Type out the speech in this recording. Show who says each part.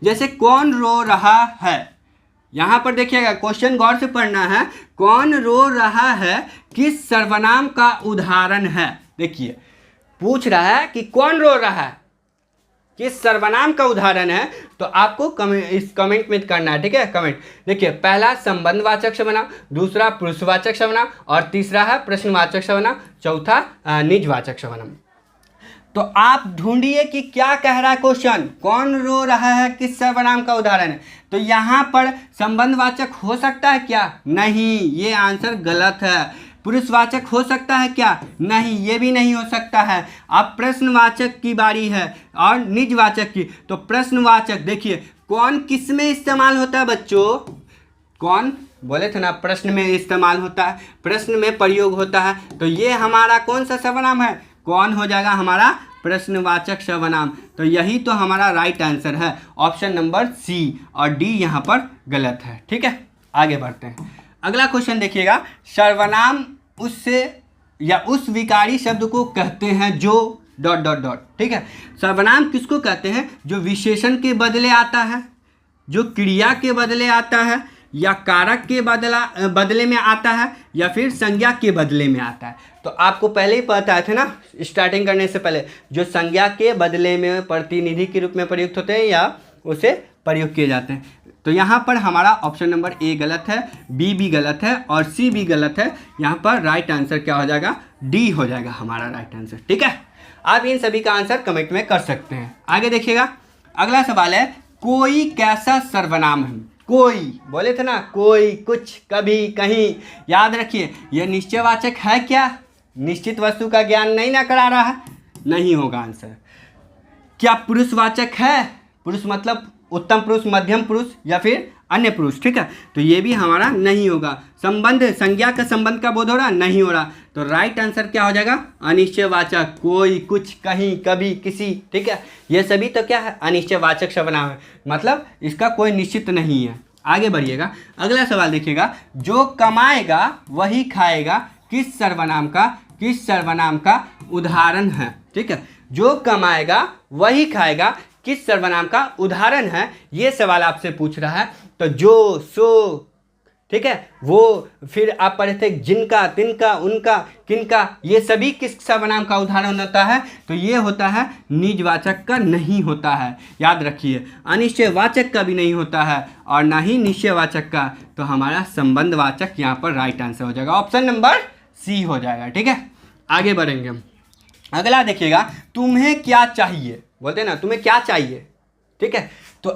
Speaker 1: जैसे कौन रो रहा है, यहाँ पर देखिएगा क्वेश्चन गौर से पढ़ना है। कौन रो रहा है किस सर्वनाम का उदाहरण है। देखिए पूछ रहा है कि कौन रो रहा है किस सर्वनाम का उदाहरण है, तो आपको इस कमेंट में करना है, ठीक है। कमेंट देखिए, पहला संबंधवाचक सर्वनाम, दूसरा पुरुषवाचक सर्वनाम और तीसरा है प्रश्नवाचक सर्वनाम, चौथा निजवाचक सर्वनाम। तो आप ढूंढिए कि क्या कह रहा है क्वेश्चन। कौन रो रहा है किस सर्वनाम का उदाहरण है, तो यहाँ पर संबंधवाचक हो सकता है क्या? नहीं, ये आंसर गलत है। पुरुषवाचक हो सकता है क्या? नहीं, ये भी नहीं हो सकता है। अब प्रश्नवाचक की बारी है और निजवाचक की। तो प्रश्नवाचक देखिए, कौन किस में इस्तेमाल होता है बच्चों? कौन बोले थे ना, प्रश्न में इस्तेमाल होता है, प्रश्न में प्रयोग होता है। तो ये हमारा कौन सा सर्वनाम है? कौन हो जाएगा हमारा प्रश्नवाचक सर्वनाम। तो यही तो हमारा राइट आंसर है, ऑप्शन नंबर सी, और डी यहाँ पर गलत है। ठीक है, आगे बढ़ते हैं। अगला क्वेश्चन देखिएगा, सर्वनाम उससे या उस विकारी शब्द को कहते हैं जो डॉट डॉट डॉट। ठीक है, सर्वनाम किसको कहते हैं? जो विशेषण के बदले आता है, जो क्रिया के बदले आता है, या कारक के बदले में आता है, या फिर संज्ञा के बदले में आता है। तो आपको पहले ही पता थे ना, स्टार्टिंग करने से पहले, जो संज्ञा के बदले में प्रतिनिधि के रूप में प्रयुक्त होते हैं या उसे प्रयोग किए जाते हैं। तो यहाँ पर हमारा ऑप्शन नंबर ए गलत है, बी भी गलत है और सी भी गलत है। यहाँ पर राइट आंसर क्या हो जाएगा? डी हो जाएगा हमारा राइट आंसर। ठीक है, आप इन सभी का आंसर कमेंट में कर सकते हैं। आगे देखिएगा, अगला सवाल है, कोई कैसा सर्वनाम है? कोई बोले थे ना, कोई, कुछ, कभी, कहीं। याद रखिए, यह निश्चयवाचक है क्या? निश्चित वस्तु का ज्ञान नहीं ना करा रहा है, नहीं होगा आंसर। क्या पुरुषवाचक है? पुरुष मतलब उत्तम पुरुष, मध्यम पुरुष या फिर अन्य पुरुष। ठीक है, तो ये भी हमारा नहीं होगा। संबंध, संज्ञा का संबंध का बोध हो रहा, नहीं हो रहा। तो राइट आंसर क्या हो जाएगा? अनिश्चयवाचक, कोई, कुछ, कहीं, कभी, किसी। ठीक है, ये सभी तो क्या है? अनिश्चयवाचक सर्वनाम है, मतलब इसका कोई निश्चित नहीं है। आगे बढ़िएगा, अगला सवाल देखिएगा, जो कमाएगा वही खाएगा किस सर्वनाम का उदाहरण है? ठीक है, जो कमाएगा वही खाएगा किस सर्वनाम का उदाहरण है, ये सवाल आपसे पूछ रहा है। तो जो, सो, ठीक है, वो, फिर आप पढ़े थे जिनका, तिनका, उनका, किनका, ये सभी किस सर्वनाम का उदाहरण होता है? तो ये होता है निजवाचक का, नहीं होता है। याद रखिए, अनिश्चयवाचक का भी नहीं होता है और ना ही निश्चयवाचक का। तो हमारा संबंधवाचक यहाँ पर राइट आंसर हो जाएगा, ऑप्शन नंबर सी हो जाएगा। ठीक है, आगे बढ़ेंगे हम। अगला देखिएगा, तुम्हें क्या चाहिए? बोलते हैं ना, तुम्हें क्या चाहिए? ठीक है, तो